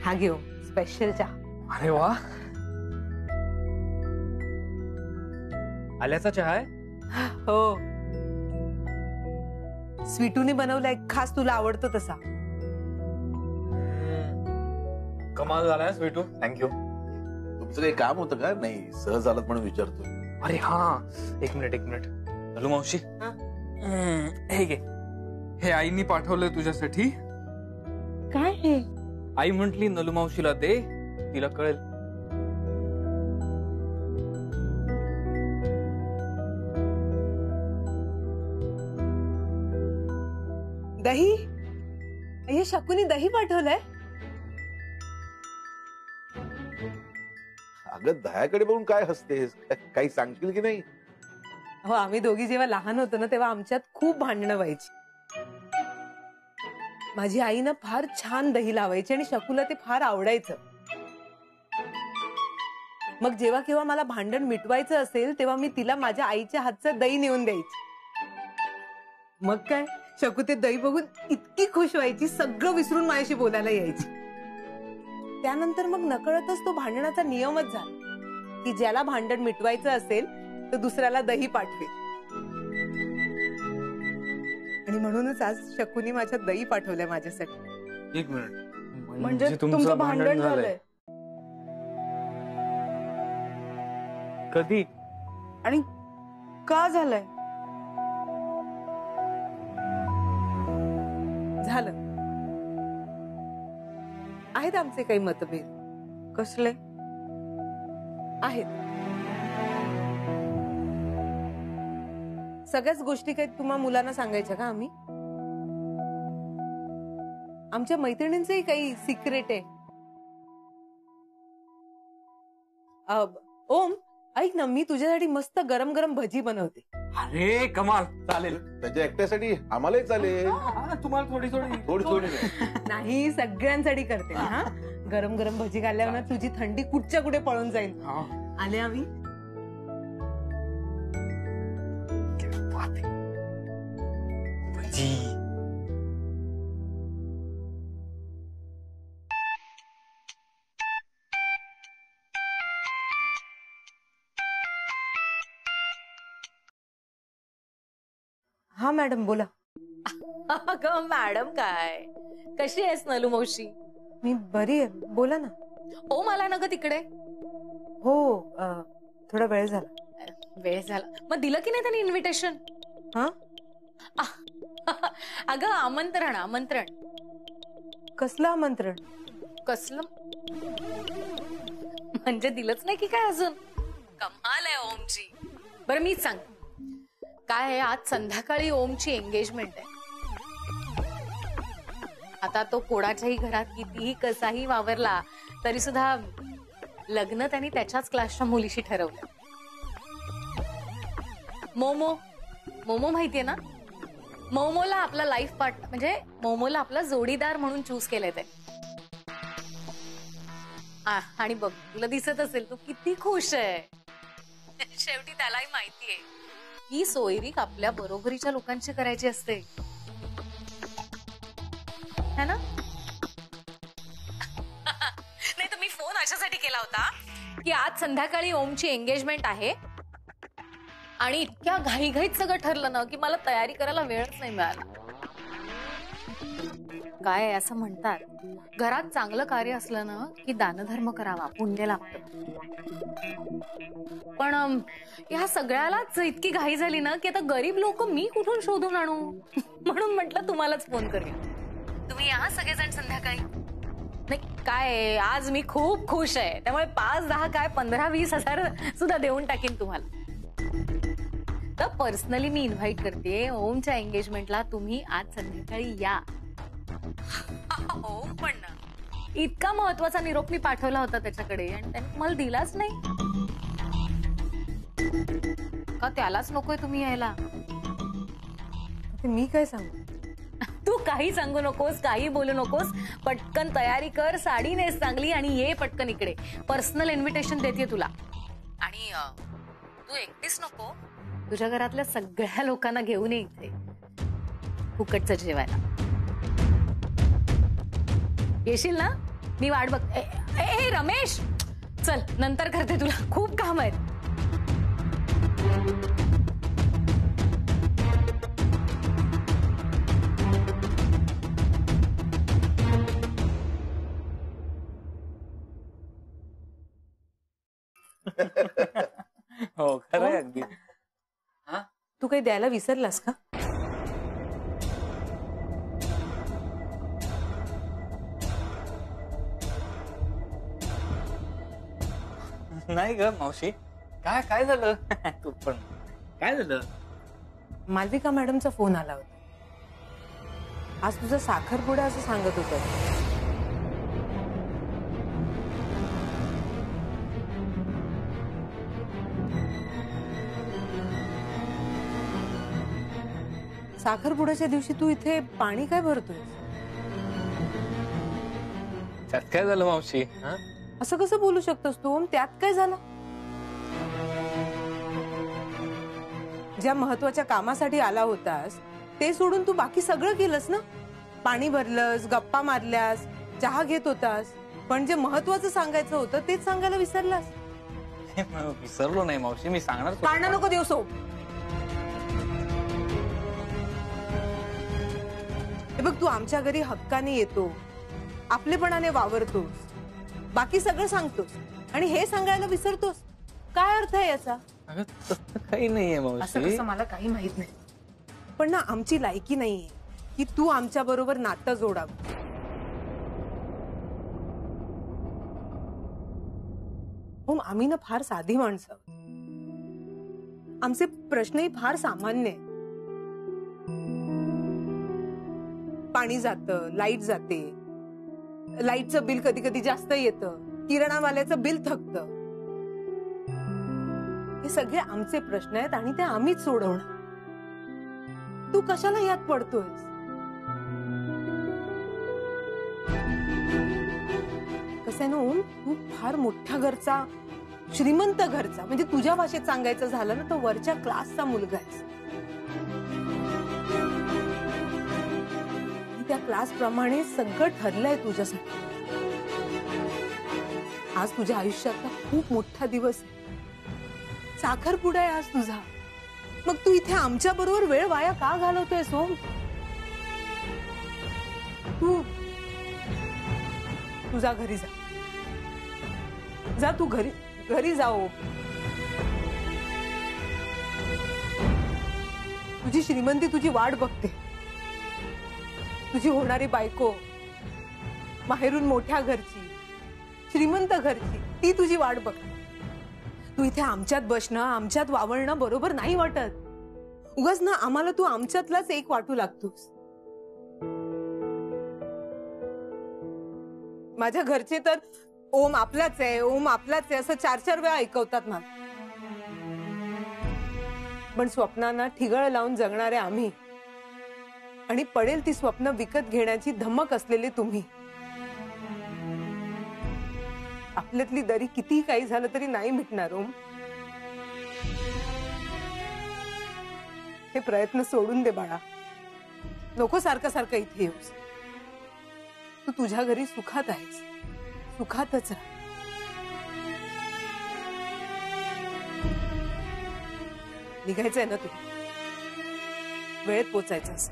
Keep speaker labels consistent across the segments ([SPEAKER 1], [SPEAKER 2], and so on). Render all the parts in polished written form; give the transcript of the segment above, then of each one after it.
[SPEAKER 1] हा घेऊ स्पेशल चहा.
[SPEAKER 2] अरे वा, आल्याचा चहा आहे.
[SPEAKER 1] हो, स्वीटूने बनवलाय, खास तुला आवडतो तसा.
[SPEAKER 2] कमाल झालाय स्वीटू.
[SPEAKER 3] थँक्यू. तुमचं काही काम होतं का? नाही, सहज आलात म्हणून विचारतोय.
[SPEAKER 2] अरे हा, एक मिनिट. नलू मावशी, हे घे. हे आईनी पाठवलंय तुझ्यासाठी.
[SPEAKER 1] काय हे?
[SPEAKER 2] आई म्हंटली नलू मावशीला दे, तिला कळेल.
[SPEAKER 1] दही? हे शकुनी दही पाठवलंय.
[SPEAKER 3] अगं दह्याकडे बघून काय हसतेस? काही सांगशील की नाही?
[SPEAKER 1] हो, आम्ही दोघी जेव्हा लहान होतो ना तेव्हा आमच्यात खूप भांडणं व्हायची. माझी आई ना फार छान दही लावायची आणि शकुला ते फार आवडायचं. मग जेव्हा केव्हा मला भांडण मिटवायचं असेल तेव्हा मी तिला माझ्या आईच्या हातचं दही नेऊन द्यायची. मग काय, शकू ते दही बघून इतकी खुश व्हायची, सगळं विसरून माझ्याशी बोलायला यायची. त्यानंतर मग नकळतच तो भांडणाचा नियमच झाला की ज्याला भांडण मिटवायचं असेल तर दुसऱ्याला दही पाठवे. आणि म्हणूनच आज शकुनी माझ्या दही पाठवलंय माझ्यासाठी.
[SPEAKER 2] एक मिनिट,
[SPEAKER 1] म्हणजे तुमचं भांडण झालंय?
[SPEAKER 2] कधी
[SPEAKER 1] आणि का झालंय? झालं. आहेत आमचे काही मतभेद. कसले आहेत? सगळ्याच गोष्टी काही तुम्हा मुलांना सांगायच्या का आम्ही? आमच्या मैत्रिणींचंही काही सिक्रेट आहे. ओम, ऐक ना, मी तुझ्यासाठी मस्त गरम गरम भजी बनवते.
[SPEAKER 2] अरे कमाल, चालेल.
[SPEAKER 3] त्याच्या एकट्यासाठी आम्हालाही चालेल.
[SPEAKER 2] तुम्हाला थोडी
[SPEAKER 3] थोडी
[SPEAKER 1] नाही, सगळ्यांसाठी करते. हा, गरम गरम भजी खाल्ल्यावर ना तुझी थंडी कुठच्या कुठे पळून जाईल. आले आम्ही.
[SPEAKER 2] भजी.
[SPEAKER 1] हा मॅडम, बोला.
[SPEAKER 4] अगं मॅडम, काय कशी आहेस नलू मावशी?
[SPEAKER 1] मी बरी आहे, बोला ना.
[SPEAKER 4] ओ, मला ना ग तिकडे.
[SPEAKER 1] हो, थोडा वेळ झाला.
[SPEAKER 4] वेळ झाला? मग दिलं की नाही त्यांनी इन्व्हिटेशन?
[SPEAKER 1] हा,
[SPEAKER 4] अगं आमंत्रण.
[SPEAKER 1] कसलं आमंत्रण?
[SPEAKER 4] कसलं म्हणजे दिलंच नाही की काय अजून? कमाल आहे ओमची. बरं मीच सांग, काय आहे, आज संध्याकाळी ओमची एंगेजमेंट आहे. आता तो कोणाच्याही घरात कितीही कसाही वावरला तरी सुद्धा लग्न त्यांनी त्याच्याच क्लासच्या मुलीशी ठरवलं. मोमो माहितीये ना? मोमोला आपला लाईफ पार्टनर म्हणजे मोमोला आपला जोडीदार म्हणून चूज केलंय ते. आणि बघ, तुला दिसत असेल तो किती खुश आहे. शेवटी त्यालाही माहितीये ही सोयरीक आपल्या बरोबरीच्या लोकांची करायची असते, है ना? नाही तर मी फोन अशासाठी केला होता की आज संध्याकाळी ओमची एंगेजमेंट आहे आणि इतक्या घाईघाईत सगळं ठरलं ना की मला तयारी करायला वेळच नाही मिळाला. काय असं म्हणतात, घरात चांगलं कार्य असलं ना की दानधर्म करावा, पुण्य लागतं. पण ह्या सगळ्यालाच इतकी घाई झाली ना की आता गरीब लोक मी कुठून शोधून आणू. म्हणून म्हटलं तुम्हालाच फोन करूया. तुम्ही या सगळेजण संध्याकाळी. नाही काय, आज मी खूप खुश आहे, त्यामुळे 5-10 काय 15-20 हजार सुद्धा देऊन टाकीन तुम्हाला. तर पर्सनली मी इन्व्हाइट करते ओमच्या एंगेजमेंटला. तुम्ही आज संध्याकाळी या. हो, पण इतका महत्वाचा निरोप मी पाठवला होता त्याच्याकडे आणि त्याने तुम्हाला दिलाच नाही का? त्यालाच नकोय तुम्ही यायला?
[SPEAKER 1] मी काय सांगू?
[SPEAKER 4] तू काही सांगू नकोस, काही बोलू नकोस. पटकन तयारी कर, साडी नेस चांगली आणि ये पटकन इकडे. पर्सनल इन्व्हिटेशन देते तुला. आणि तू एकटीच नको, तुझ्या घरातल्या सगळ्या लोकांना घेऊन ये इथे फुकटचं जेवायला. येशील ना? मी वाट बघ. ए रमेश, चल नंतर करते, तुला खूप काम आहेत.
[SPEAKER 2] हो खरं आहे अगदी.
[SPEAKER 1] तू काही द्यायला विसरलास का?
[SPEAKER 2] नाही ग मावशी, काय काय झालं? तू पण काय झालं?
[SPEAKER 1] मालविका मॅडमचा फोन आला होता. आज तुझा साखरपुडा असं सांगत होतं. साखरपुड्याच्या दिवशी तू इथे पाणी काय भरतोय?
[SPEAKER 2] त्यात काय झालं मावशी?
[SPEAKER 1] असं कसं बोलू शकतोस तू? त्यात काय झालं? ज्या महत्वाच्या कामासाठी आला होतास ते सोडून तू बाकी सगळं केलंस ना. पाणी भरलंस, गप्पा मारल्यास, चहा घेत होतास, पण जे महत्वाचं सांगायचं होतं तेच सांगायला विसरलास.
[SPEAKER 2] विसरलो नाही मावशी, मी सांगणार.
[SPEAKER 1] कारण नको देऊ सो. हे बघ, तू आमच्या घरी हक्काने येतो, आपलेपणाने वावरतोस, बाकी सगळं सांगतोस आणि हे सांगायला विसरतोस. काय अर्थ आहे याचा?
[SPEAKER 2] अगं तसं काही नाहीये
[SPEAKER 1] असं
[SPEAKER 2] मावशी.
[SPEAKER 1] कसं मला काही माहित नाही, पण ना आमची लायकी नाहीये की तू आमच्या बरोबर नातं जोडावं. हो, आम्ही ना फार साधी माणसं, आमचे प्रश्नही फार सामान्य आहेत. पाणी जातं, लाईट जाते, लाईटचं बिल कधी कधी जास्त येतं, किराणावाल्याचं बिल थकतं. हे सगळे आमचे प्रश्न आहेत आणि ते आम्हीच सोडवणार. तू कशाला यात पडतोयस? कसं आहे ना ओम, तू फार मोठ्या घरचा, श्रीमंत घरचा, म्हणजे तुझ्या भाषेत सांगायचं झालं ना तर वरच्या क्लासचा मुलगा आहेस. त्या क्लास प्रमाणे सगळं ठरलंय तुझ्यासाठी. आज तुझ्या आयुष्यातला खूप मोठा दिवस आहे. साखरपुडा आहे आज तुझा. मग तू इथे आमच्या बरोबर वेळ वाया का घालवतोय सोम? तू तुझा घरी जा. जा तू घरी जाओ. तुझी श्रीमंती तुझी वाट बघते. तुझी होणारी बायको, माहेरून मोठ्या घरची, श्रीमंत घरची, ती तुझी वाट बघ. तू इथे आमच्यात बसणं, आमच्यात वावरणं बरोबर नाही वाटत. उगाच ना आम्हाला तू आमच्यातलाच एक वाटू लागतोस. माझ्या घरचे तर ओम आपलाच आहे, ओम आपलाच आहे असं 4-4 वेळा ऐकवतात मला. पण स्वप्नांना ठिगळ लावून जगणारे आम्ही आणि पडेल ती स्वप्न विकत घेण्याची धमक असलेले तुम्ही, आपल्यातली दरी किती काही झालं तरी नाही मिटणार ओम. हे प्रयत्न सोडून दे बाळा. नको सारखं सारखं इथे येऊस. तू तुझ्या घरी सुखात आहेस, सुखातच राहा. निघायचंय ना तू? वेळेत पोचायचंस.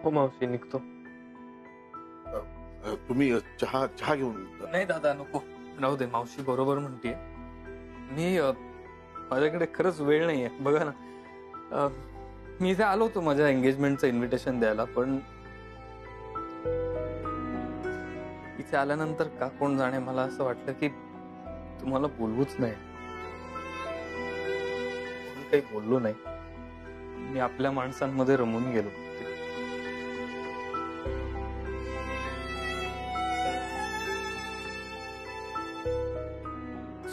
[SPEAKER 2] हो मावशी, निघतो.
[SPEAKER 3] तुम्ही चहा घेऊन.
[SPEAKER 2] नाही दादा, नको, राहू दे. मावशी बरोबर म्हणतेय. मी माझ्याकडे खरंच वेळ नाहीये. बघा ना, मी इथे आलो होतो माझ्या एंगेजमेंटचं इन्व्हिटेशन द्यायला, पण इथे आल्यानंतर का कोण जाणे मला असं वाटलं की तुम्हाला बोलवूच नाही. काही बोललो नाही. मी आपल्या माणसांमध्ये रमून गेलो.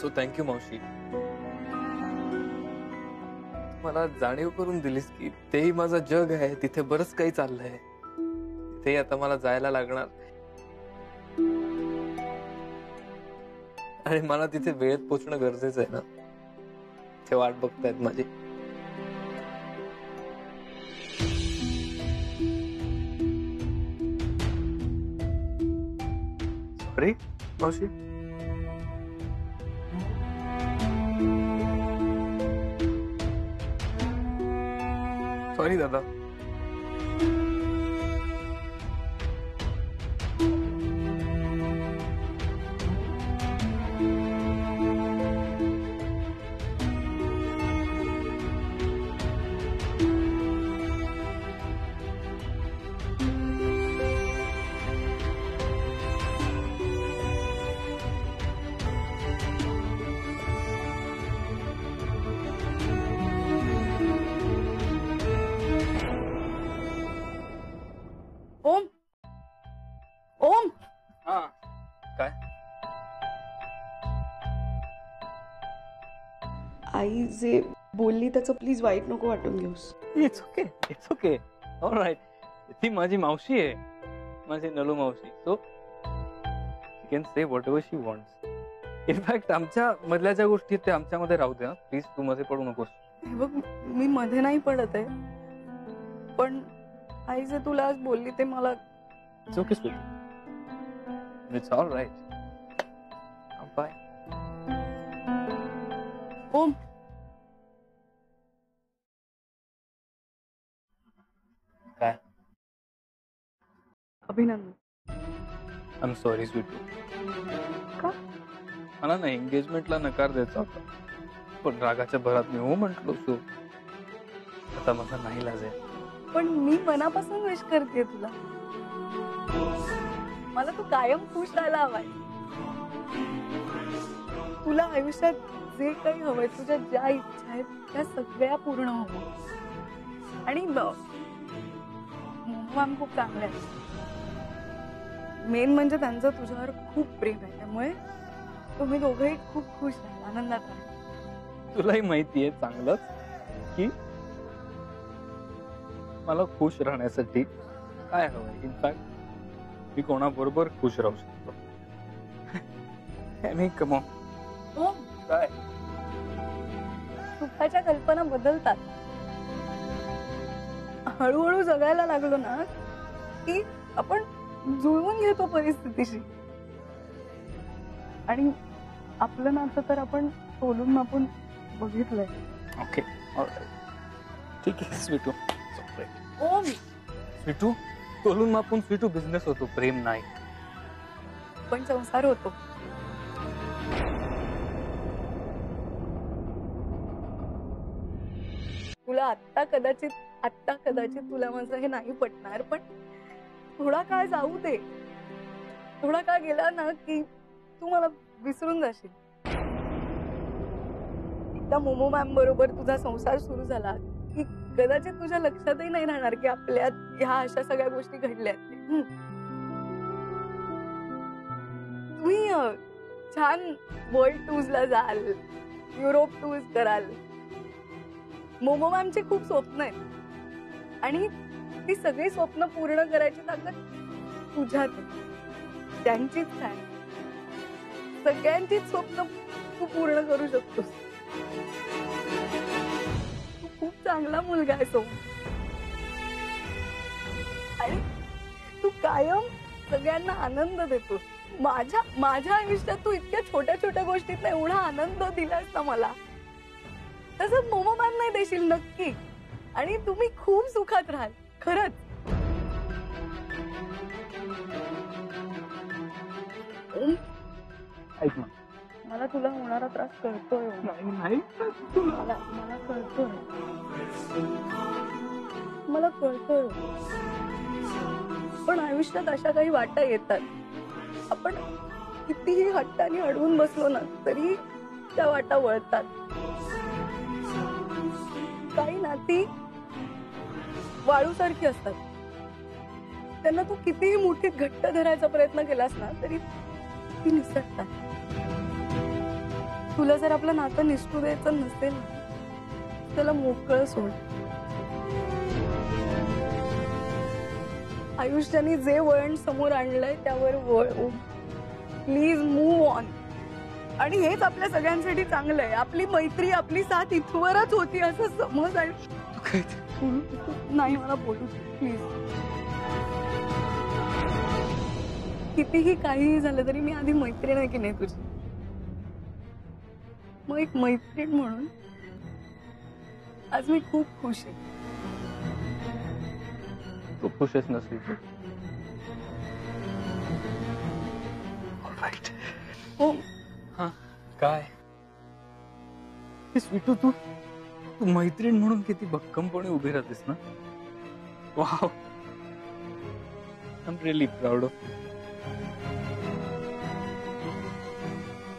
[SPEAKER 2] सो थँक्यू मावशी. मला जाणीव करून दिलीस की तेही माझं जग आहे, तिथे बरंच काही चाललंय. ते आता मला जायला लागणार आणि मला तिथे वेळेत पोहोचणं गरजेचं आहे ना. ते वाट बघतायत माझी. बापरे मावशी, सॉरी दादा.
[SPEAKER 5] ओम, ओम,
[SPEAKER 2] हा काय?
[SPEAKER 5] आई जे बोलली त्याचं प्लीज वाईट नको वाटून घेऊस.
[SPEAKER 2] It's okay, it's okay, alright. ती माझी मावशी आहे, माझी नलू मावशी. So she can say whatever she wants. In fact आमच्या मधल्या ज्या गोष्टी आहेत त्या आमच्यामध्ये राहू दे. प्लीज तू मध्ये पडू नकोस.
[SPEAKER 5] हे बघ, मी मध्ये नाही पडत आहे, पण आई जे तुला आज बोलली ते मला
[SPEAKER 2] it's okay sweet, it's alright. Bye.
[SPEAKER 5] Om,
[SPEAKER 2] काय?
[SPEAKER 5] अभिनंदन.
[SPEAKER 2] आय एम सॉरी स्वीटू.
[SPEAKER 5] का?
[SPEAKER 2] मला ना एंगेजमेंटला नकार द्यायचा होता, पण रागाच्या भरात मी हो म्हंटलो. सो आता माझा नाही लाज आहे.
[SPEAKER 5] पण मी मनापासून विश करते तुला. मला तू कायम खुश राहायला हवाय. तुला आयुष्यात जे काही हवंय, तुझ्या ज्या इच्छा आहेत त्या सगळ्या पूर्ण हवं. आणि मॅम खूप चांगले आहेत. मेन म्हणजे त्यांचं तुझ्यावर खूप प्रेम आहे, त्यामुळे तुम्ही दोघंही खूप खुश राहा, आनंदात राहा.
[SPEAKER 2] तुलाही माहितीये चांगलंच की मला खुश राहण्यासाठी काय हवंय. इनफॅक्ट मी कोणाबरोबर खुश राहू शकतो. Come on.
[SPEAKER 5] हो,
[SPEAKER 2] काय?
[SPEAKER 5] सुखाच्या कल्पना बदलतात. हळूहळू जगायला लागलो ना की आपण जुळवून घेतो परिस्थितीशी. आणि आपलं नातं तर आपण तोलून मापून बघितलंय.
[SPEAKER 2] ओके, ठीक आहे स्वीटू.
[SPEAKER 5] ओम,
[SPEAKER 2] स्वीटू, तोलून मापून स्वीटू बिझनेस होतो, प्रेम नाही.
[SPEAKER 5] पण संसार होतो. तुला आत्ता कदाचित तुला माझं हे नाही पटणार, पण थोडा काळ जाऊ दे. थोडा काळ गेला ना की तू मला विसरून जाशील. एकदा मोमो मॅम बरोबर तुझा संसार सुरू झाला की कदाचित तुझ्या लक्षातही नाही राहणार की आपल्यात ह्या अशा सगळ्या गोष्टी घडल्यात. तुम्ही छान वर्ल्ड टूर्सला जाल, युरोप टूर्स कराल. मोमो मॅमची खूप स्वप्न आहेत आणि ती सगळी स्वप्न पूर्ण करायची ताकद तुझ्यात आहे. त्यांचीच काय, सगळ्यांचीच स्वप्न तू पूर्ण करू शकतोस. तू खूप चांगला मुलगा आहे सोम. आणि तू कायम सगळ्यांना आनंद देतोस. माझ्या आयुष्यात तू इतक्या छोट्या छोट्या गोष्टीत एवढा आनंद दिलास ना मला, तसं मोमो मॅम नाही देशील नक्की. आणि तुम्ही खूप सुखात राहाल खरंच.
[SPEAKER 2] ऐक ना,
[SPEAKER 5] मला तुला होणारा त्रास कळतोय. मला कळतोय, मला कळतोय. पण आयुष्यात अशा काही वाटा येतात. आपण कितीही हट्टाने अडवून बसलो ना तरी त्या वाटा वळतात. काही नाती वाळूसारखी असतात. त्यांना तू कितीही मुठीत घट्ट धरायचा प्रयत्न केलास ना तरी ती निसटतात. तुला जर आपलं नातं निसटू द्यायचं नसेल त्याला मोकळं सोड. आयुष्याने जे वळण समोर आणलंय त्यावर वळ. Please move on. आणि हेच आपल्या सगळ्यांसाठी चांगलं आहे. आपली मैत्री, आपली साथ इथवरच होती असं समज. आणि नाही मला बोलू प्लीज. कितीही काहीही झालं तरी मी आधी मैत्रीण आहे की नाही तुझी. मग एक मैत्रीण म्हणून आज मी खूप खुश आहे.
[SPEAKER 2] तू खुशच नसली तर.
[SPEAKER 5] हो,
[SPEAKER 2] हा काय स्वीटू, तू तू मैत्रीण म्हणून किती भक्कमपणे उभी राहतेस ना. Wow, I am really proud of you.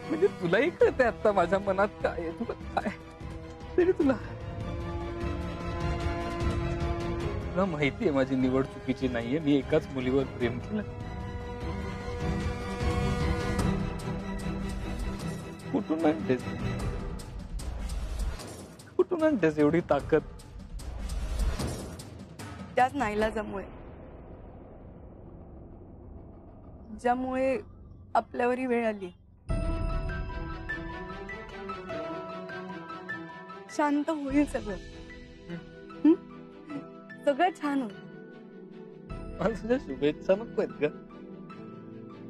[SPEAKER 2] म्हणजे तुलाही कळतंय आता माझ्या मनात काय आहे, तुला काय तरी तुला माहिती आहे माझी निवड चुकीची नाहीये. मी एकाच मुलीवर प्रेम केलं. कुठून आणतेस एवढी ताकद.
[SPEAKER 5] त्याच नाईलाजामुळे, ज्यामुळे आपल्यावरही वेळ आली. शांत होईल सगळं. सगळं छान होईल.
[SPEAKER 2] मला तुझ्या शुभेच्छा नको आहेत का.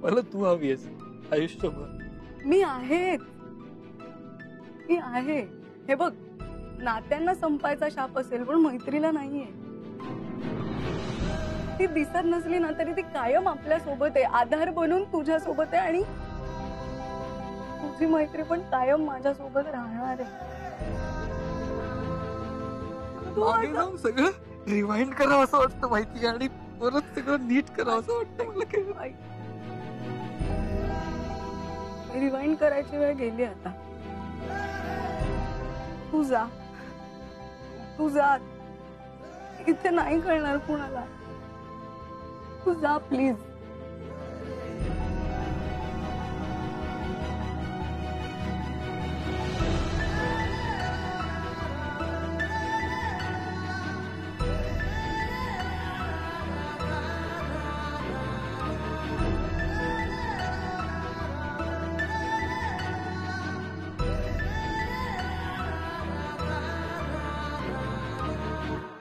[SPEAKER 2] मला तू हवी आहेस आयुष्यभर.
[SPEAKER 5] मी आहे. हे बघ, नात्यांना संपायचा शाप असेल पण मैत्रीला नाहीये. ती दिसत नसली ना तरी ती कायम आपल्या सोबत आहे, आधार बनून तुझ्या सोबत आहे. आणि तुझी मैत्री पण कायम माझ्या सोबत राहणार आहे.
[SPEAKER 2] मागे जाऊन सगळं रिवाइंड करावं असं वाटतं माहिती, आणि परत सगळं नीट करावं असं वाटतं मला. काय
[SPEAKER 5] रिवाइंड करायची वेळ गेली आता. तू जा. इथे नाही कळणार कुणाला. तू जा प्लीज.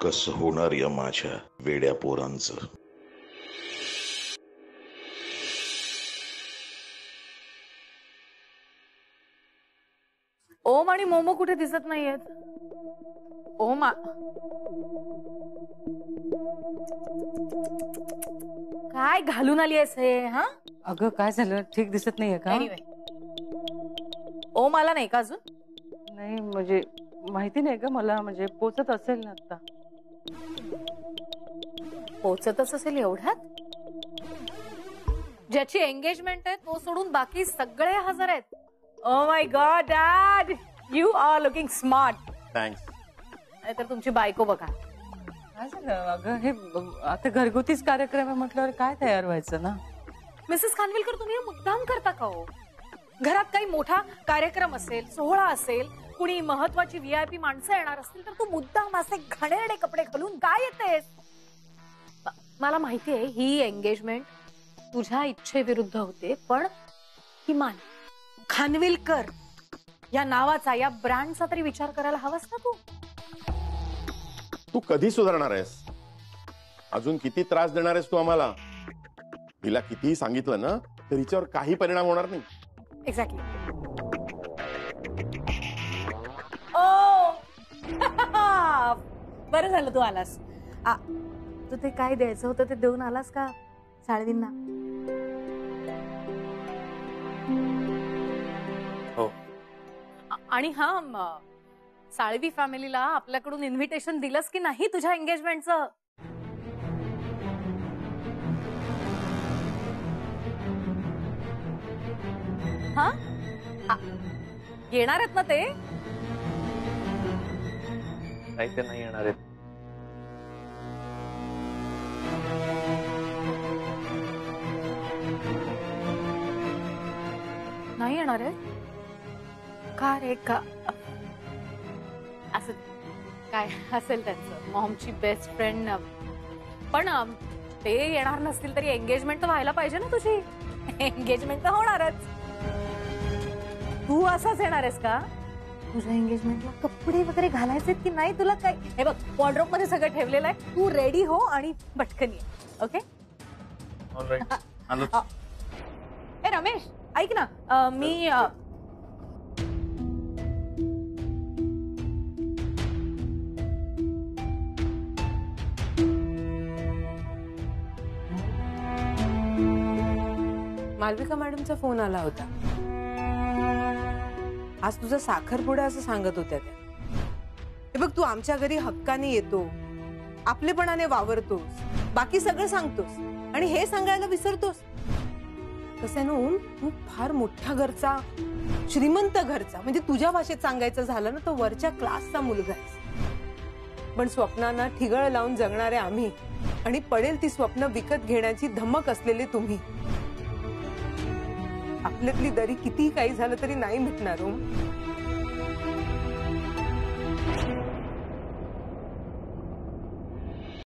[SPEAKER 3] कसं होणार या माझ्या वेड्या पोरांचं.
[SPEAKER 4] ओम आणि मोमो कुठे दिसत नाहीयेत. ओम काय घालून आली आहेस हे. हा
[SPEAKER 1] अगं काय झालं, ठीक दिसत नाहीये का.
[SPEAKER 4] Anyway. ओम आला नाही का अजून.
[SPEAKER 1] नाही म्हणजे माहिती नाही का मला, म्हणजे पोचत असेल ना आता.
[SPEAKER 4] पोचतच असेल एवढ्यात. ज्याची एंगेजमेंट आहे तो सोडून बाकी सगळे हजर आहेत. Oh my god dad, you are looking smart.
[SPEAKER 3] Thanks.
[SPEAKER 4] नाहीतर तुमची बायको बघा.
[SPEAKER 1] काय झालं अगं, हे आता घरगुतीच कार्यक्रम आहे म्हटल्यावर काय तयार व्हायचं ना.
[SPEAKER 4] मिसेस खानविलकर, तुम्ही हे मुद्दाम करता का हो. घरात काही मोठा कार्यक्रम असेल, सोहळा असेल, कुणी महत्वाची व्हीआयपी माणसं येणार असतील तर तू मुद्दाम असे घाणेरडे कपडे घालून काय येतेस. मला माहितीये ही एंगेजमेंट तुझ्या इच्छेविरुद्ध होते, पण किमान खानविलकर या नावाचा, या ब्रँडचा तरी विचार करायला हवास ना तू.
[SPEAKER 6] तू कधी सुधारणार आहेस. अजून किती त्रास देणार आहेस तू आम्हाला. तिला कितीही सांगितलं ना तर हिच्यावर काही परिणाम होणार नाही.
[SPEAKER 4] एक्झॅक्टली. ओ बरं झालं तू आलास. तू ते काय द्यायचं होतं ते देऊन आलास का साळवींना.
[SPEAKER 2] हो.
[SPEAKER 4] आणि हा साळवी फॅमिलीला आपल्याकडून इन्व्हिटेशन दिलंस की नाही तुझ्या एंगेजमेंटचं. हा येणार आहेत ना ते.
[SPEAKER 2] नाही ते नाही येणार आहेत.
[SPEAKER 4] नाही येणार आहे का रे. का असं काय असेल त्यांचं, मॉमची बेस्ट फ्रेंड. पण ते येणार नसतील तरी एंगेजमेंट तर व्हायला पाहिजे ना तुझी. एंगेजमेंट तर होणारच. तू असाच येणार आहेस का. तुझ्या एंगेजमेंटला कपडे वगैरे घालायचे की नाही तुला. काय हे बघ, वॉर्डरोब मध्ये सगळं ठेवलेलं आहे. तू रेडी हो आणि पटकन ये. ओके. ए रमेश ऐक ना मी
[SPEAKER 1] मालविका मॅडमचा फोन आला होता. आज तुझा साखरपुडा असं सांगत होत्या त्या. हे बघ, तू आमच्या घरी हक्काने येतो, आपलेपणाने वावरतोस, बाकी सगळं सांगतोस आणि हे सांगायला विसरतोस. कसं ना ओम, तू फार मोठ्या घरचा, श्रीमंत घरचा, म्हणजे तुझ्या भाषेत सांगायचं झालं ना तो वरच्या क्लासचा मुलगा आहेस. पण स्वप्नांना ठिगळ लावून जगणारे आम्ही आणि पडेल ती स्वप्न विकत घेण्याची धमक असलेले तुम्ही. आपल्यातली दरी कितीही काही झालं तरी नाही मिटणार ओम.